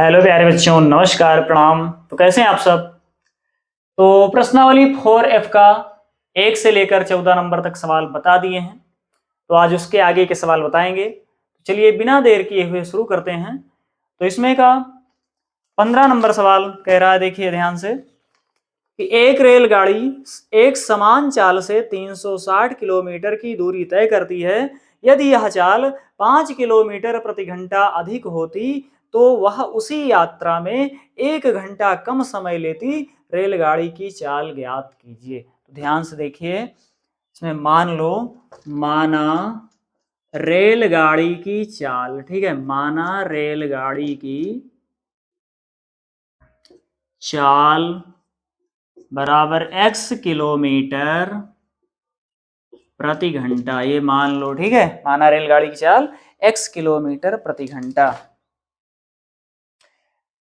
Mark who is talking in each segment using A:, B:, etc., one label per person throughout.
A: Hello प्यारे बच्चों, नमस्कार, प्रणाम। तो कैसे हैं आप सब। तो प्रश्नावली 4F का 1 से लेकर 14 नंबर तक सवाल बता दिए हैं। तो आज उसके आगे के सवाल बताएंगे। चलिए बिना देर किए हुए शुरू करते हैं। तो इसमें का 15 नंबर सवाल कह रहा है, देखिए ध्यान से, कि एक रेलगाड़ी एक समान चाल से 360 किलोमीटर की दूरी तय करती है। यदि यह चाल 5 किलोमीटर प्रति घंटा अधिक होती तो वह उसी यात्रा में 1 घंटा कम समय लेती। रेलगाड़ी की चाल ज्ञात कीजिए। तो ध्यान से देखिए, इसमें मान लो, माना रेलगाड़ी की चाल, ठीक है, माना रेलगाड़ी की चाल बराबर x किलोमीटर प्रति घंटा, ये मान लो, ठीक है। माना रेलगाड़ी की चाल x किलोमीटर प्रति घंटा।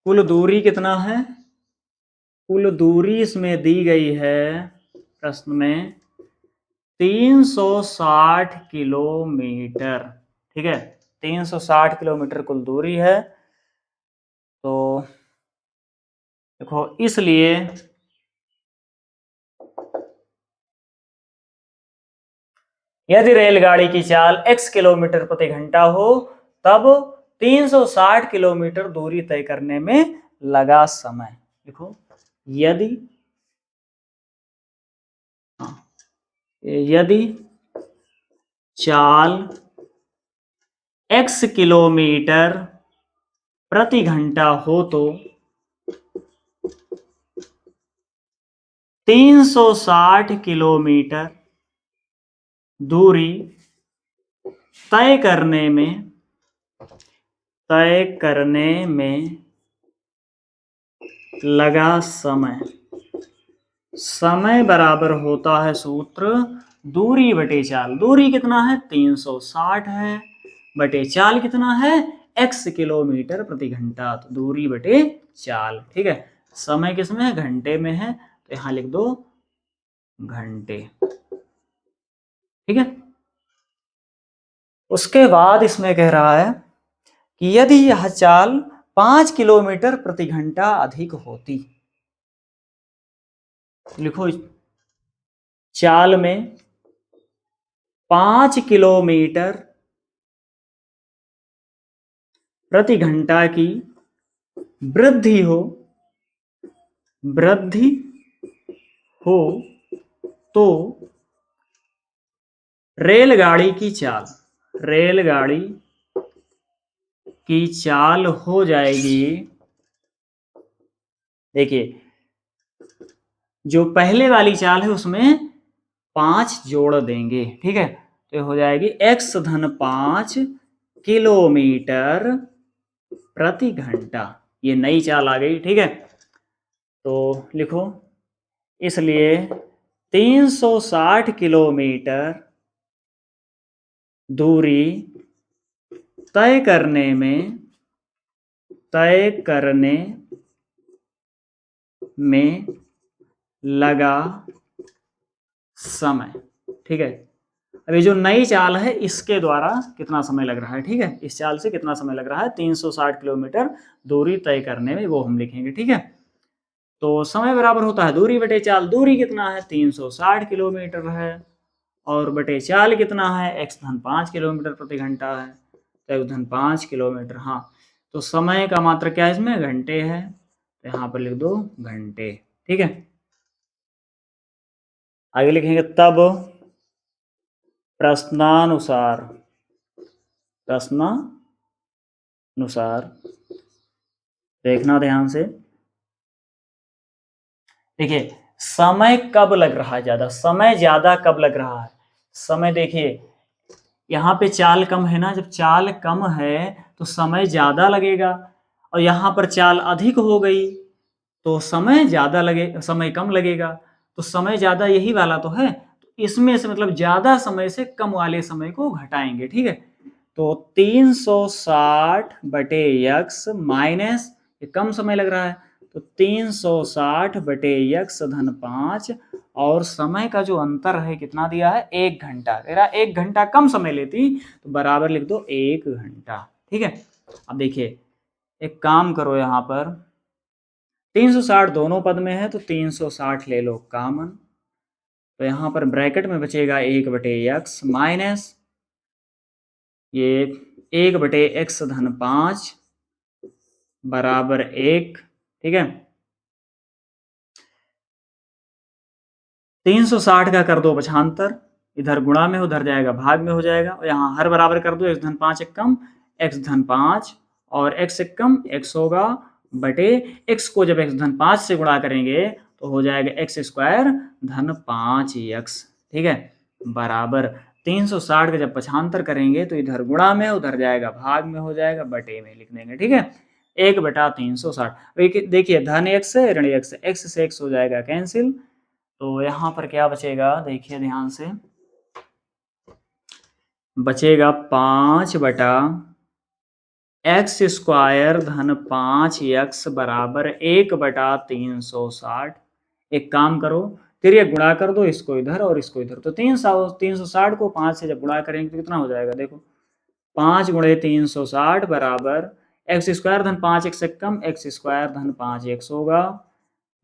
A: कुल दूरी कितना है? कुल दूरी इसमें दी गई है प्रश्न में 360 किलोमीटर, ठीक है। 360 किलोमीटर कुल दूरी है। तो देखो, इसलिए यदि रेलगाड़ी की चाल x किलोमीटर प्रति घंटा हो तब 360 किलोमीटर दूरी तय करने में लगा समय। देखो, यदि चाल x किलोमीटर प्रति घंटा हो तो 360 किलोमीटर दूरी तय करने में लगा समय। समय बराबर होता है सूत्र दूरी बटे चाल। दूरी कितना है? 360 है, बटे चाल कितना है? x किलोमीटर प्रति घंटा। तो दूरी बटे चाल, ठीक है। समय किसमें है? घंटे में है, तो यहां लिख दो घंटे, ठीक है। उसके बाद इसमें कह रहा है कि यदि यह चाल 5 किलोमीटर प्रति घंटा अधिक होती, लिखो, चाल में 5 किलोमीटर प्रति घंटा की वृद्धि हो तो रेलगाड़ी की चाल हो जाएगी। देखिए, जो पहले वाली चाल है उसमें 5 जोड़ देंगे, ठीक है। तो हो जाएगी x धन 5 किलोमीटर प्रति घंटा। ये नई चाल आ गई, ठीक है। तो लिखो, इसलिए 360 किलोमीटर दूरी तय करने में लगा समय, ठीक है। अभी जो नई चाल है इसके द्वारा कितना समय लग रहा है, ठीक है। इस चाल से कितना समय लग रहा है 360 किलोमीटर दूरी तय करने में, वो हम लिखेंगे, ठीक है। तो समय बराबर होता है दूरी बटे चाल। दूरी कितना है? 360 किलोमीटर है, और बटे चाल कितना है? x धन 5 किलोमीटर प्रति घंटा है, तो x धन 5 किलोमीटर। हाँ, तो समय का मात्रक क्या है इसमें? घंटे है, तो यहाँ पर लिख दो घंटे, ठीक है। आगे लिखेंगे, तब प्रश्नानुसार देखना ध्यान से। देखिए, समय कब लग रहा है ज्यादा? समय ज्यादा कब लग रहा है? समय देखिए, यहाँ पे चाल कम है ना। जब चाल कम है तो समय ज्यादा लगेगा, और यहाँ पर चाल अधिक हो गई तो समय कम लगेगा। तो समय ज्यादा यही वाला तो है, तो इसमें से मतलब ज्यादा समय से कम वाले समय को घटाएंगे, ठीक है। तो 360 बटे x माइनस, ये कम समय लग रहा है, तो 360 बटे x धन 5, और समय का जो अंतर है कितना दिया है? 1 घंटा। तेरा 1 घंटा कम समय लेती, तो बराबर लिख दो 1 घंटा, ठीक है। अब देखिए, एक काम करो, यहाँ पर 360 दोनों पद में है तो 360 ले लो कॉमन। तो यहाँ पर ब्रैकेट में बचेगा 1/x माइनस ये 1/x धन 5 बराबर 1। ठीक है, 360 का कर दो पक्षांतर, इधर गुणा में उधर जाएगा भाग में हो जाएगा, और यहाँ हर बराबर कर दो, x धन 5 एक कम x धन 5 और x एक कम x होगा बटे x को जब x धन 5 से गुणा करेंगे तो हो जाएगा x स्क्वायर धन 5x। ठीक है, बराबर 360 का जब पक्षांतर करेंगे तो इधर गुणा में उधर जाएगा भाग में हो जाएगा बटे में लिख देंगे। ठीक है, 1/360। देखिए धन x से ऋण x से x हो जाएगा कैंसिल, तो यहाँ पर क्या बचेगा देखिए ध्यान से, बचेगा 5/x स्क्वायर धन 5x बराबर 1/360। एक काम करो, फिर ये गुणा कर दो इसको इधर और इसको इधर, तो 360 को 5 से जब गुणा करेंगे तो कितना हो जाएगा, देखो 5 गुणे 360 बराबर x स्क्वायर धन 5x से कम x स्क्वायर धन 5x होगा।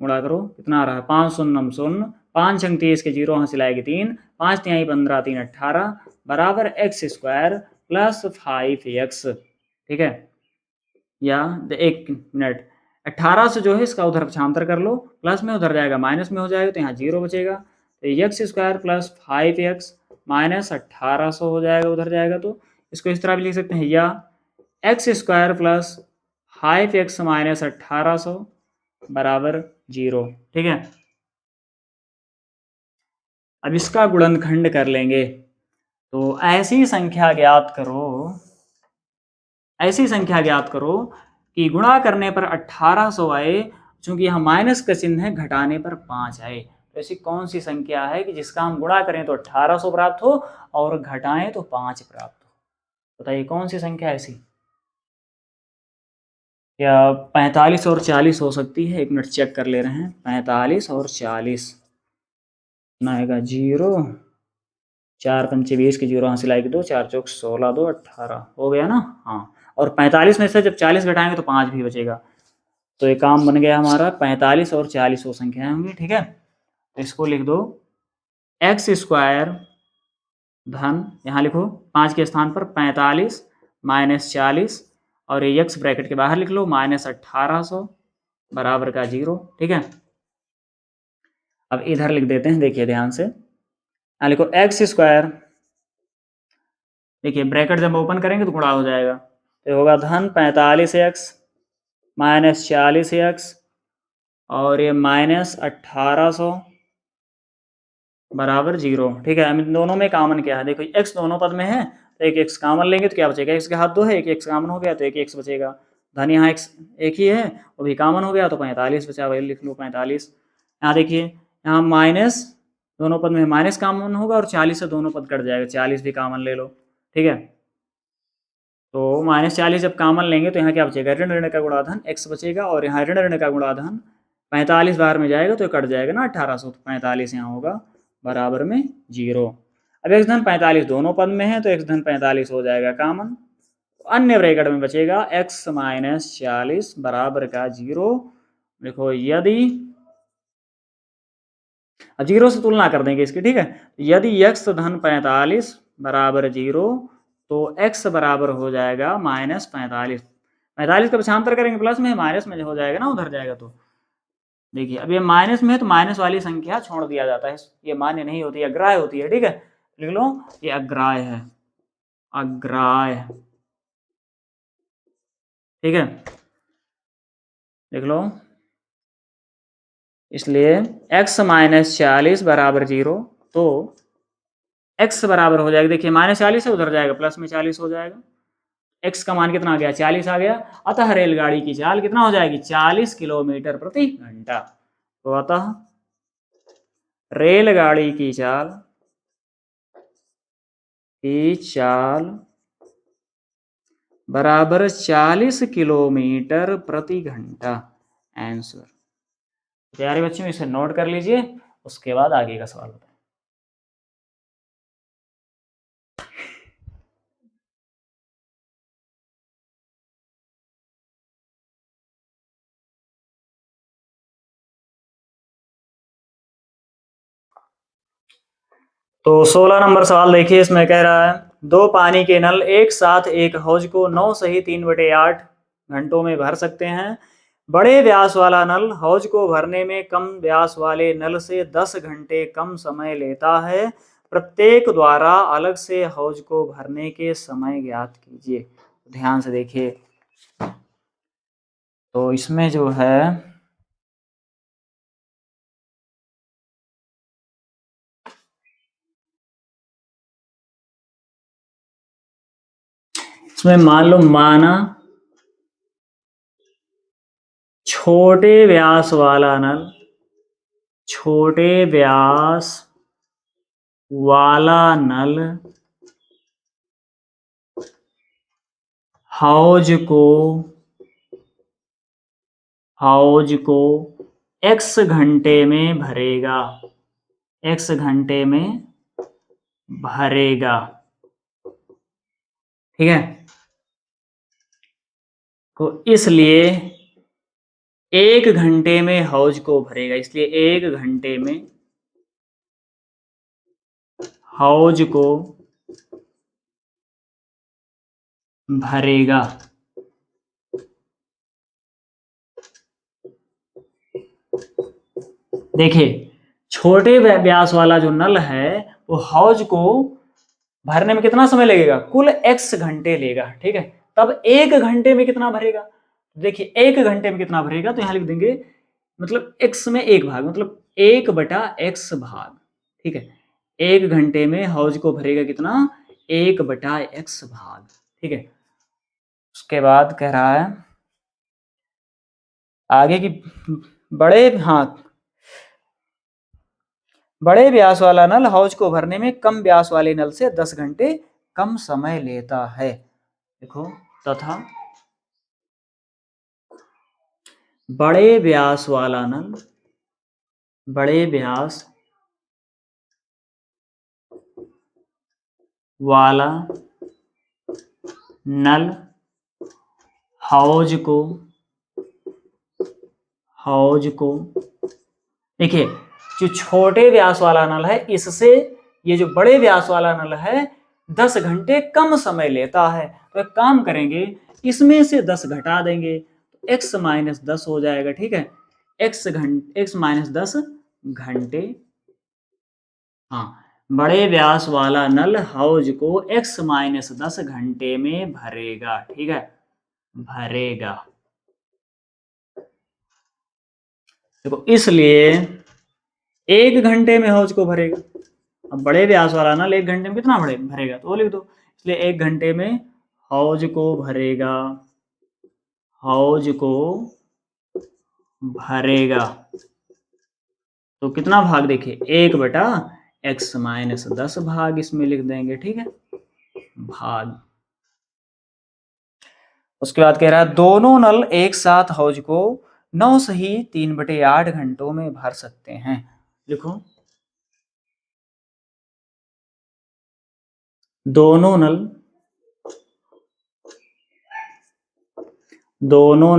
A: गुणा करो कितना आ रहा है, 5 शून्य शून्य, 5 अंक 30 के जीरो हासिल आएगी 3, 5 तिहाई 15 3 18 बराबर x स्क्वायर प्लस 5x। ठीक है, या एक मिनट, 18 से जो है इसका उधर पक्षांतर कर लो, प्लस में उधर जाएगा माइनस में हो जाएगा तो यहाँ जीरो बचेगा, तो x square plus 5x minus 1800 हो जाएगा, उधर जाएगा तो इसको इस तरह भी लिख सकते हैं, या x square plus 5x minus 1800 बराबर 0। ठीक है, अब इसका गुणनखंड कर लेंगे, तो ऐसी संख्या ज्ञात करो कि गुणा करने पर 1800 आए, चूंकि यहाँ माइनस का चिन्ह है, घटाने पर 5 आए। तो ऐसी कौन सी संख्या है कि जिसका हम गुणा करें तो 1800 प्राप्त हो और घटाएं तो 5 प्राप्त हो, बताइए कौन सी संख्या ऐसी। क्या 45 और 40 हो सकती है, एक मिनट चेक कर ले रहे हैं, 45 और 40 ना आएगा 0, 4 पंचे 20 के जीरो हासिल आएगी 2, 4 चौक 16 2 18 हो गया ना। हाँ, और 45 में से जब 40 घटाएंगे तो 5 भी बचेगा, तो ये काम बन गया हमारा 45 और 40 वो संख्याएं होंगी। ठीक है, तो इसको लिख दो x स्क्वायर धन, यहाँ लिखो 5 के स्थान पर 45 माइनस 40 और ये x ब्रैकेट के बाहर लिख लो माइनस 1800 बराबर का 0। ठीक है, अब इधर लिख देते हैं, देखिए ध्यान से, यहाँ लिखो x स्क्वायर, देखिए ब्रैकेट जब ओपन करेंगे तो गुणा हो जाएगा, तो होगा धन 45x माइनस 40x और ये माइनस 1800 बराबर 0। ठीक है, इन दोनों में कॉमन क्या है, देखो x दोनों पद में है तो एक x कॉमन लेंगे तो क्या बचेगा, x के हाथ 2 है, एक x कॉमन हो गया तो एक x बचेगा, धन यहाँ x एक ही है वो भी कॉमन हो गया तो 45 बचा, वही लिख लो 45। यहाँ देखिए, यहाँ माइनस दोनों पद में माइनस कॉमन होगा और 40 से दोनों पद कट जाएगा, 40 भी कॉमन ले लो। ठीक है, तो माइनस 40 जब कॉमन लेंगे तो यहाँ क्या बचेगा, ऋण ऋण का गुणाधन x बचेगा, और यहाँ ऋण ऋण का गुणाधन 45 बार में जाएगा तो कट जाएगा ना 1800, तो 45 यहाँ होगा बराबर में 0। अब x धन 45 दोनों पद में है तो x धन 45 हो जाएगा कॉमन, अन्य ब्रैकेट में बचेगा x माइनस 40 बराबर का 0। देखो यदि, अब 0 से तुलना कर देंगे इसकी। ठीक है, यदि x धन 45 बराबर 0 तो x बराबर हो जाएगा माइनस 45, 45 का पक्षांतर करेंगे प्लस में, माइनस में हो जाएगा ना उधर जाएगा, तो देखिए अब ये माइनस में है तो माइनस वाली संख्या छोड़ दिया जाता है, ये मान्य नहीं होती, अग्राह्य होती है। ठीक है, लिख लो ये अग्राह्य है, अग्राह्य। ठीक है, लिख लो, इसलिए x माइनस 40 बराबर 0, तो x बराबर हो जाएगा, देखिए माइनस 40 है उधर जाएगा प्लस में 40 हो जाएगा, x का मान कितना आ गया 40 आ गया, अतः रेलगाड़ी की चाल कितना हो जाएगी 40 किलोमीटर प्रति घंटा। तो अतः रेलगाड़ी की चाल बराबर 40 किलोमीटर प्रति घंटा, आंसर। प्यारे बच्चों इसे नोट कर लीजिए, उसके बाद आगे का सवाल बताएं। तो 16 नंबर सवाल देखिए, इसमें कह रहा है दो पानी के नल एक साथ एक हौज को 9 सही 3/8 घंटों में भर सकते हैं। बड़े व्यास वाला नल हौज को भरने में कम व्यास वाले नल से 10 घंटे कम समय लेता है। प्रत्येक द्वारा अलग से हौज को भरने के समय ज्ञात कीजिए। ध्यान से देखिए, तो इसमें जो है इसमें मान लो माना छोटे व्यास वाला नल, छोटे व्यास वाला नल हौज को x घंटे में भरेगा, x घंटे में भरेगा, ठीक है। तो इसलिए 1 घंटे में हौज को भरेगा, इसलिए 1 घंटे में हौज को भरेगा। देखिए छोटे व्यास वाला जो नल है वो हौज को भरने में कितना समय लगेगा, कुल x घंटे लेगा, ठीक है। तब 1 घंटे में कितना भरेगा, देखिए 1 घंटे में कितना भरेगा, तो यहां लिख देंगे मतलब x में 1 भाग, मतलब 1/x भाग, ठीक है। 1 घंटे में हौज को भरेगा कितना, 1/x भाग, ठीक है। उसके बाद कह रहा है आगे की बड़े व्यास वाला नल हौज को भरने में कम व्यास वाले नल से 10 घंटे कम समय लेता है। देखो तथा बड़े व्यास वाला नल, बड़े व्यास वाला नल हौज को देखिए जो छोटे व्यास वाला नल है इससे ये जो बड़े व्यास वाला नल है 10 घंटे कम समय लेता है। तो एक काम करेंगे, इसमें से 10 घटा देंगे तो x - 10 हो जाएगा, ठीक है। x - 10 घंटे, हाँ, बड़े व्यास वाला नल हौज को x - 10 घंटे में भरेगा, ठीक है, भरेगा। देखो इसलिए 1 घंटे में हौज को भरेगा। अब बड़े व्यास वाला नल 1 घंटे में कितना भरेगा, तो वो लिख दो। इसलिए 1 घंटे में हौज को भरेगा, हौज को भरेगा। तो कितना भाग, देखिए 1/x - 10 भाग इसमें लिख देंगे, ठीक है, भाग। उसके बाद कह रहा है दोनों नल एक साथ हौज को 9 सही 3/8 घंटों में भर सकते हैं। लिखो दोनों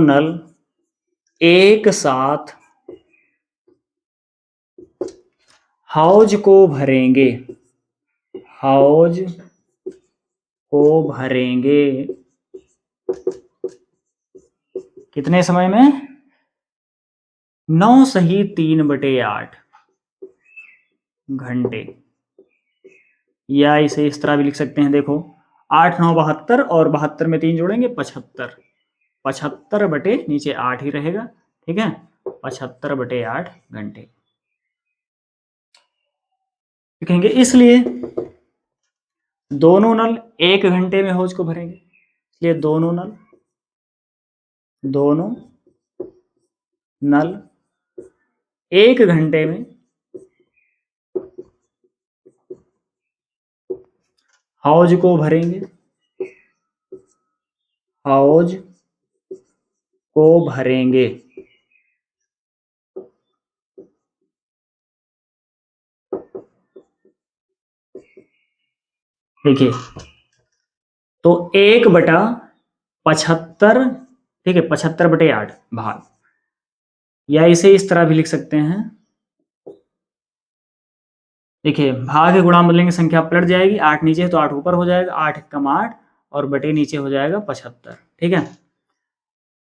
A: नल एक साथ हौज को भरेंगे, हौज को भरेंगे कितने समय में, 9 सही 3/8 घंटे, या इसे इस तरह भी लिख सकते हैं। देखो 8 9 72 और 72 में 3 जोड़ेंगे 75, 75 बटे नीचे 8 ही रहेगा, ठीक है, 75/8 घंटे लिखेंगे। इसलिए दोनों नल 1 घंटे में हौज को भरेंगे, इसलिए दोनों नल 1 घंटे में हौज को भरेंगे, हौज को भरेंगे। देखिए तो 1/75, ठीक है, 75/8 भाग, या इसे इस तरह भी लिख सकते हैं देखिए भाग के गुणा बदलेंगे, संख्या पलट जाएगी, 8 नीचे है तो 8 ऊपर हो जाएगा, 8 कम 8 और बटे नीचे हो जाएगा 75। ठीक है,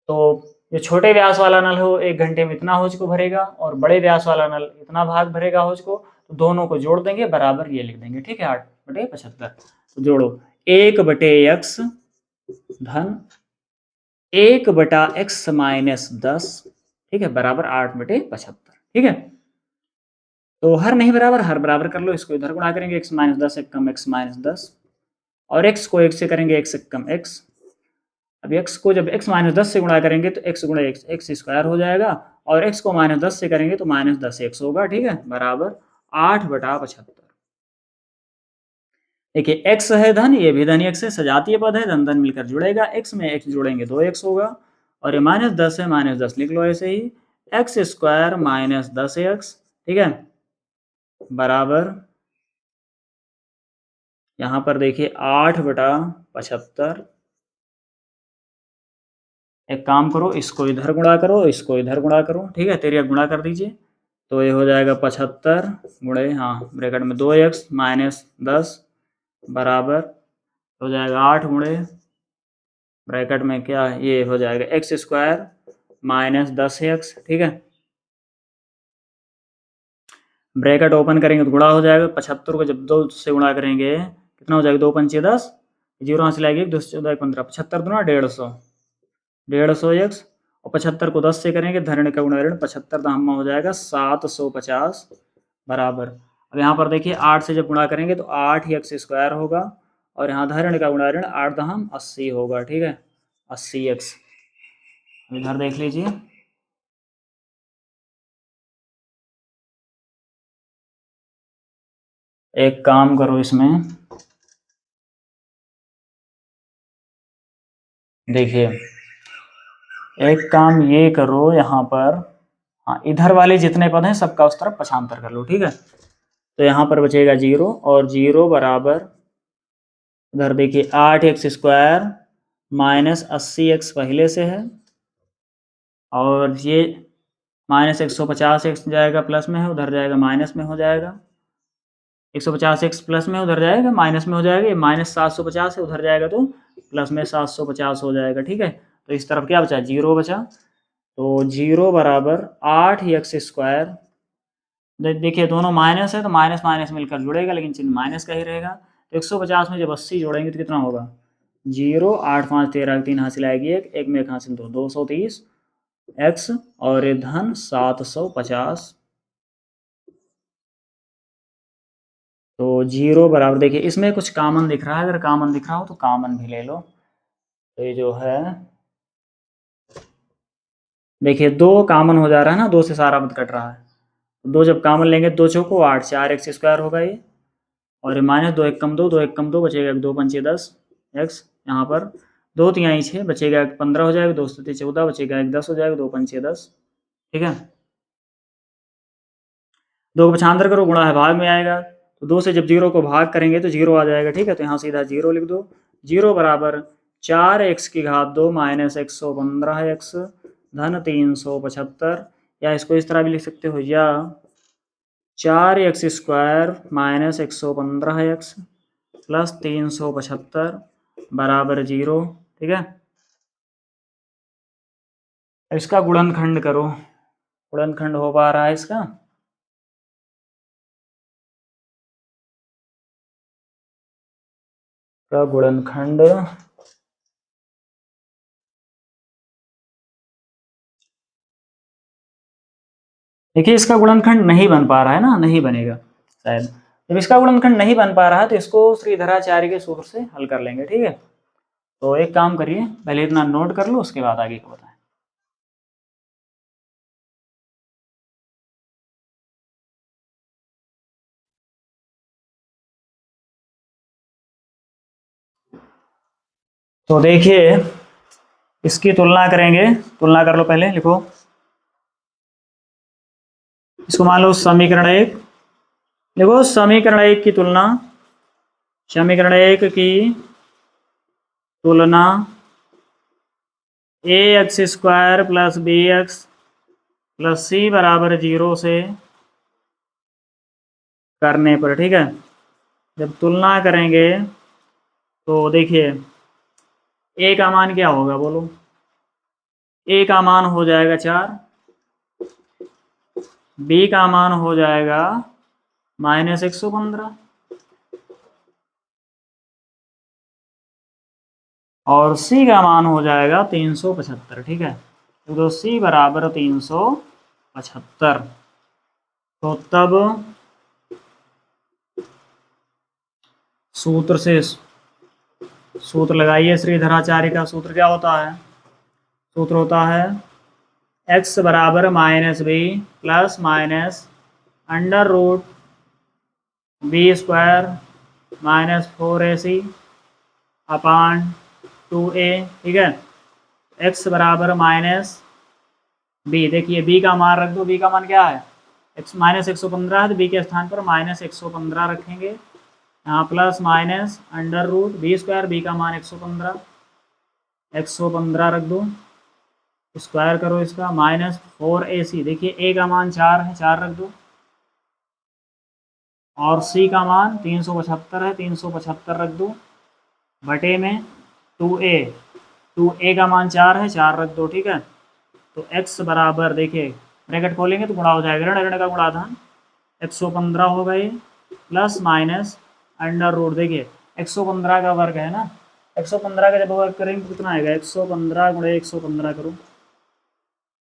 A: तो जो छोटे व्यास वाला नल हो 1 घंटे में इतना हौज को भरेगा और बड़े व्यास वाला नल इतना भाग भरेगा हौज को, तो दोनों को जोड़ देंगे, बराबर ये लिख देंगे। ठीक है, 8 बटे 75। तो जोड़ो 1 बटे x धन 1 बटा x माइनस 10, ठीक है, बराबर 8 बटे 75। ठीक है, तो हर नहीं बराबर हर बराबर कर लो, इसको इधर गुणा करेंगे, x माइनस 10 एक कम x माइनस 10 और x को 1 से करेंगे, x एक कम x। अब x को जब x माइनस 10 से गुणा करेंगे तो x गुणा x स्क्वायर हो जाएगा और x को माइनस 10 से करेंगे तो माइनस 10 x होगा। ठीक है, बराबर 8 बटा 75। देखिए x है धन, ये भी धन x है, सजातीय पद है, धन धन मिलकर जुड़ेगा, x में x जोड़ेंगे 2x होगा और ये माइनस 10 है, माइनस 10 लिख लो ऐसे ही, एक्स स्क्वायर माइनस 10x। ठीक है, बराबर यहाँ पर देखिए 8 बटा 75। एक काम करो, इसको इधर गुणा करो, इसको इधर गुणा करो। ठीक है, तेरिया गुणा कर दीजिए, तो ये हो जाएगा 75 गुणे, हाँ ब्रैकेट में 2x माइनस 10 बराबर हो जाएगा 8 गुणे ब्रैकेट में क्या ये हो जाएगा एक्स स्क्वायर माइनस 10x। ठीक है, ब्रैकेट ओपन करेंगे तो गुणा हो जाएगा, 75 को जब 2 से गुणा करेंगे कितना हो जाएगा, 2 पंचे 10, जीरो यहाँ से लाएगी 2 से 14 15, 75 दूना 150, 150x और 75 को 10 से करेंगे, धरण का गुणा ऋण 75 दाम हो जाएगा 750 बराबर। अब यहाँ पर देखिए 8 से जब गुणा करेंगे तो 8 ही एक्स स्क्वायर होगा और यहाँ धरण का गुणा ऋण 8 दहम 80 होगा। ठीक है, 80x। इधर देख लीजिए, एक काम करो इसमें, देखिए एक काम ये करो यहाँ पर, हाँ इधर वाले जितने पद हैं सबका उस तरफ पक्षांतर कर लो। ठीक है, तो यहाँ पर बचेगा 0 और 0 बराबर उधर देखिए 8x स्क्वायर माइनस 80x पहले से है और ये माइनस 150x जाएगा प्लस में है, उधर जाएगा माइनस में हो जाएगा, 150x प्लस में उधर जाएगा माइनस में हो जाएगा, ये माइनस 750 है, उधर जाएगा तो प्लस में 750 हो जाएगा। ठीक है, तो इस तरफ क्या बचा, 0 बचा, तो 0 बराबर 8x स्क्वायर, देखिए दोनों माइनस है तो माइनस माइनस मिलकर जुड़ेगा लेकिन चिन्ह माइनस का ही रहेगा, तो 150 में जब 80 जोड़ेंगे तो कितना होगा, 0 8 5 13 3 हासिल आएगी, एक में एक हासिल 2, 230 x और ये धन 750। तो 0 बराबर देखिए इसमें कुछ कॉमन दिख रहा है, अगर कॉमन दिख रहा हो तो कॉमन भी ले लो, तो ये जो है देखिए 2 कॉमन हो जा रहा है ना, 2 से सारा पद कट रहा है, 2 जब कॉमन लेंगे 2 चौको 8 4x स्क्वायर होगा ये और ये माइनस 2 1 कम 2 2 1 कम 2 बचेगा 2 पंचे 10 x, यहाँ पर 2 तिहाई 6 बचेगा 15 हो जाएगा, 2 सत्ते 14 बचेगा 1 10 हो जाएगा, 2 पंचे 10। ठीक है, 2 को पक्षांतर करो, गुणा है भाग में आएगा, तो 2 से जब 0 को भाग करेंगे तो 0 आ जाएगा। ठीक है, तो यहाँ सीधा 0 लिख दो, 0 बराबर 4x की घात 2 माइनस 115x धन 375, या इसको इस तरह भी लिख सकते हो, या 4x square minus 115x plus 375 बराबर 0। ठीक है, इसका गुणनखंड करो, गुणनखंड हो पा रहा है इसका, का गुणनखंड देखिए इसका गुणनखंड नहीं बन पा रहा है ना, नहीं बनेगा शायद, जब इसका गुणनखंड नहीं बन पा रहा है तो इसको श्रीधराचार्य के सूत्र से हल कर लेंगे। ठीक है, तो एक काम करिए, पहले इतना नोट कर लो उसके बाद आगे को बताएं। तो देखिए इसकी तुलना करेंगे, तुलना कर लो, पहले लिखो इसको, मान लो समीकरण 1, देखो समीकरण 1 की तुलना, समीकरण 1 की तुलना ax square plus B X plus C बराबर 0 से करने पर, ठीक है। जब तुलना करेंगे तो देखिए ए का मान क्या होगा बोलो। ए का मान हो जाएगा 4, बी का मान हो जाएगा -115 और सी का मान हो जाएगा 375, ठीक है। तो सी बराबर 375। तो तब सूत्र से सूत्र लगाइए, श्रीधराचार्य का सूत्र क्या होता है? सूत्र होता है x बराबर -b plus minus under root b² -4ac upon 2a, ठीक है। x बराबर -b, देखिए b का मान रख दो, b का मान क्या है? -115 है, तो b के स्थान पर -115 रखेंगे। यहाँ plus minus under root b², b का मान 115 रख दो, स्क्वायर करो इसका, -4ac, देखिए a का मान 4 है, 4 रख दो, और c का मान 375 है, 375 रख दो, बटे में 2a का मान 4 है, 4 रख दो, ठीक है। तो x बराबर, देखिए ब्रैकेट खोलेंगे तो गुणा हो जाएगा, ऋण ऋण का गुणा था, 115 होगा ये, प्लस माइनस अंडर रूट, देखिए 115 का वर्ग है ना, 115 का जब वर्ग करेंगे तो कितना आएगा? 115 गुणे 115 करो,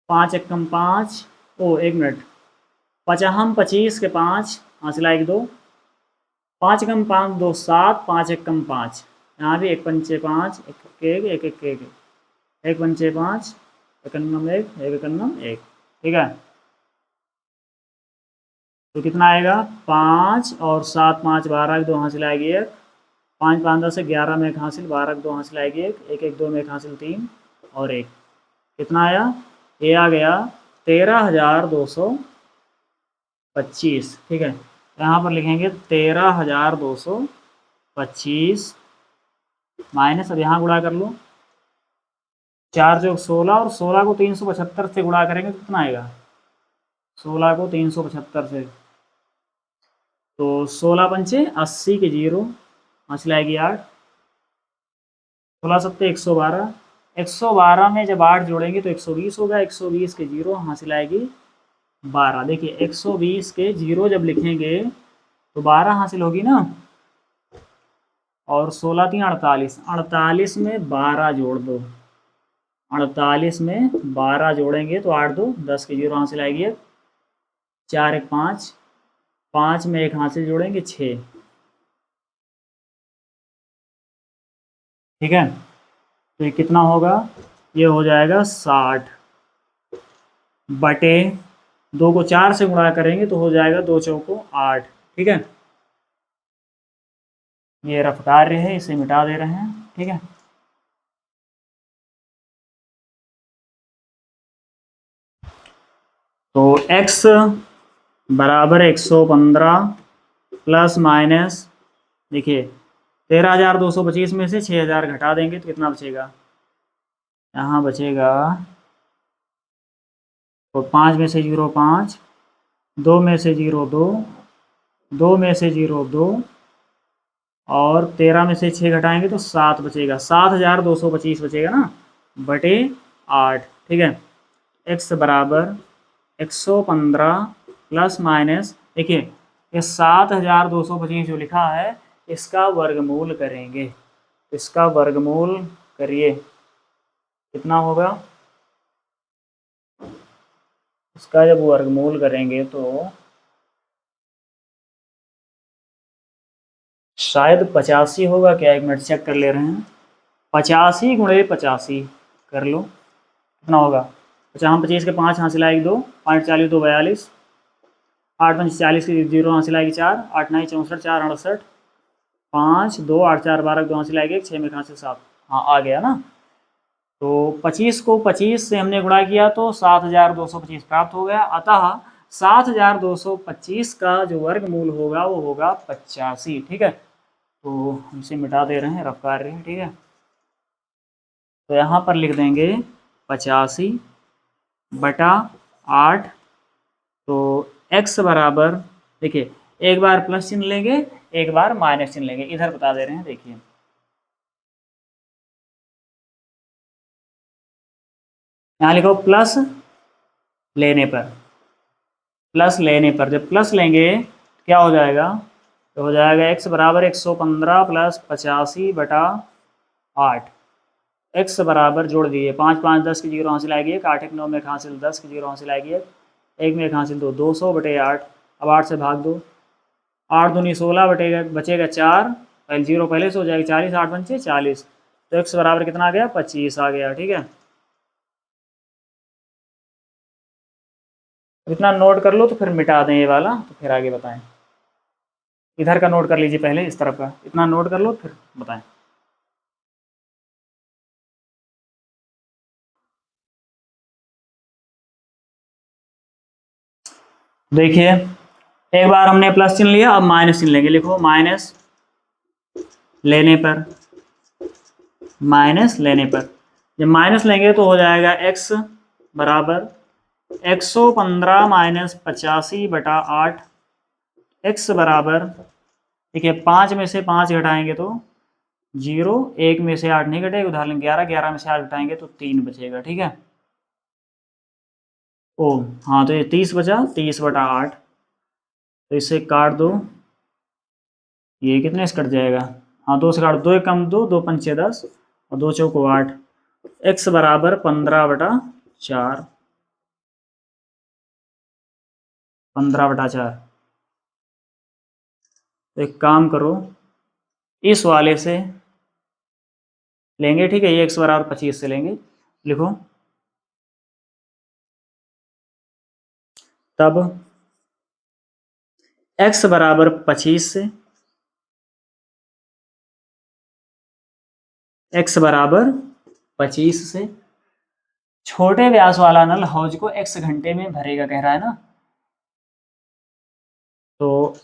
A: 5 एकम 5, ओ 1 मिनट, 55 25 के 5 हासिल आएगी 2, 5 एकम 5 2 7, 5 एकम 5, यहाँ भी 1 पंचे 5, 1 1 1 1 1 1 पंचे 5, 1 एकम 1 1 एकम 1, ठीक है। तो कितना आएगा? 5 और 7 5 12 की 2 हासिल आएगी 1, 5 5 10 11 में 1 हासिल, 12 की 2 हासिल आएगी 1 1 1 2 में 1 हासिल 3 और 1, कितना आया? ये आ गया 13,225, ठीक है। यहाँ पर लिखेंगे 13,225 माइनस, अब यहाँ गुणा कर लो, 4 × 16 और 16 को 375 से गुणा करेंगे तो कितना आएगा? 16 को 375 से, तो 16 पंचे 80 के 0 हासिल आएगी 8, 16 सत्ते 112, 112 में जब 8 जोड़ेंगे तो 120 होगा, 120 के 0 हासिल आएगी 12, देखिए 120 के 0 जब लिखेंगे तो 12 हासिल होगी ना, और 16 3 48, 48 में 12 जोड़ दो, 48 में 12 जोड़ेंगे तो 8 2 10 के 0 हासिल आएगी 1, 4 1 5, 5 में 1 हासिल जोड़ेंगे 6, ठीक है। तो ये कितना होगा? ये हो जाएगा 60 बटे 2 को 4 से गुणा करेंगे तो हो जाएगा 2 चौको 8, ठीक है। ये रफ कार्य है, इसे मिटा दे रहे हैं, ठीक है। तो x बराबर 115 प्लस माइनस, देखिए 13,225 में से 6,000 घटा देंगे तो कितना बचेगा? यहाँ बचेगा, तो 5 में से 0 5, 2 में से 0 2, 2 में से 0 2, और 13 में से 6 घटाएंगे तो 7 बचेगा, 7,225 बचेगा ना, बटे 8, ठीक है। x बराबर 115 प्लस माइनस, देखिए ये 7,225 जो लिखा है इसका वर्गमूल करेंगे, इसका वर्गमूल करिए, कितना होगा? इसका जब वर्गमूल करेंगे तो शायद 85 होगा क्या, 1 मिनट चेक कर ले रहे हैं, 85 गुणे 85 कर लो, कितना होगा? 50 25 के 5 हासिल आएगी 2, 5 40 2 42, 8 5 40 की 0 हासिल आएगी 4, 8 9 64 4 68, 5 2 8 4 12 2 हासिल आएगी 6 में हासिल 7, हाँ आ गया ना। तो 25 को 25 से हमने गुणा किया तो 7,225 प्राप्त हो गया, अतः 7,225 का जो वर्गमूल होगा वो होगा 85, ठीक है। तो हम इसे मिटा दे रहे हैं, रफ कार्य है, ठीक है। तो यहाँ पर लिख देंगे 85 बटा 8, तो x बराबर, देखिए एक बार प्लस चिन्ह लेंगे, एक बार माइनस चिन्ह लेंगे। इधर बता दे रहे हैं, देखिए यहाँ लिखो प्लस लेने पर, प्लस लेने पर जब प्लस लेंगे क्या हो जाएगा, तो हो जाएगा x बराबर 115 प्लस 85/8। x बराबर जोड़ दिए 5 5 10 की जीरो हासिल आएगी 1, 8 1 9 में एक हासिल 10 की जीरो हासिल आएगी 1 में एक हासिल 2, 200/8। अब 8 से भाग दो, 8 दूनी 16 बटेगा, बचेगा 4, पहले जीरो पहले से हो जाएगा 40, 8 पंचे 40, तो x बराबर कितना आ गया, 25 आ गया। ठीक है, इतना नोट कर लो तो फिर मिटा दें ये वाला, तो फिर आगे बताएं। इधर का नोट कर लीजिए पहले, इस तरफ का इतना नोट कर लो फिर बताएं। देखिए एक बार हमने प्लस चिन्ह लिया, अब माइनस चिन्ह लेंगे। लिखो माइनस लेने पर, माइनस लेने पर जब माइनस लेंगे तो हो जाएगा x बराबर 115 माइनस 85/8। x बराबर, देखिए 5 में से 5 घटाएंगे तो 0, 1 में से 8 नहीं घटेगा, उदाहरण 11, 11 में से 8 घटाएंगे तो 3 बचेगा। ठीक है, ओ हाँ, तो ये 30 बचा, 30/8, तो इसे काट दो, ये कितने से कट जाएगा, हाँ 2 से काट, 2 एक कम 2, 2 पंचे 10 और 2 चौको 8। x बराबर 15/4, 15/4। तो एक काम करो, इस वाले से लेंगे, ठीक है, ये x बराबर 25 से लेंगे। लिखो तब x बराबर 25 से, x बराबर 25 से छोटे व्यास वाला नल हौज को x घंटे में भरेगा, कह रहा है ना। तो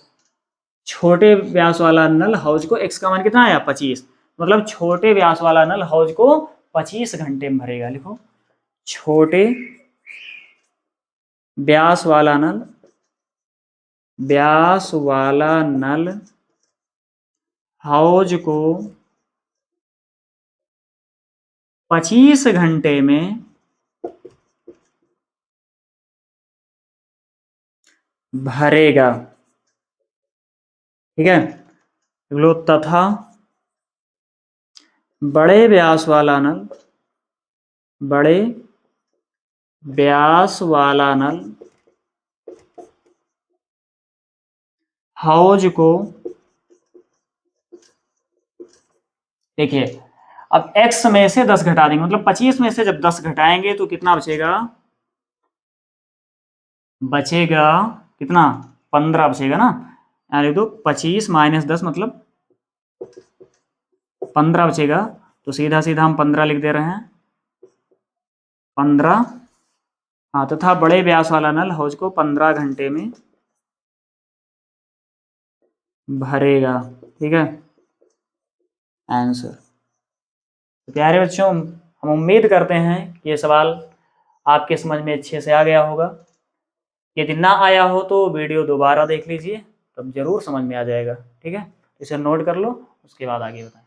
A: छोटे व्यास वाला नल हौज को x का मान कितना आया, 25, मतलब छोटे व्यास वाला नल हौज को 25 घंटे में भरेगा। लिखो छोटे व्यास वाला नल, व्यास वाला नल हौज को 25 घंटे में भरेगा। ठीक है, लो तथा बड़े व्यास वाला नल, बड़े व्यास वाला नल हौज को, देखिए अब x में से 10 घटा देंगे, मतलब 25 में से जब 10 घटाएंगे तो कितना बचेगा, बचेगा कितना, 15 बचेगा ना। यहाँ लिख दो 25 माइनस 10 मतलब 15 बचेगा, तो सीधा सीधा हम 15 लिख दे रहे हैं, 15। हाँ, तथा बड़े व्यास वाला नल हौज को 15 घंटे में भरेगा। ठीक है, आंसर। तो प्यारे बच्चों, हम उम्मीद करते हैं कि ये सवाल आपके समझ में अच्छे से आ गया होगा। यदि ना आया हो तो वीडियो दोबारा देख लीजिए, तब जरूर समझ में आ जाएगा। ठीक है, इसे नोट कर लो, उसके बाद आगे बताएं।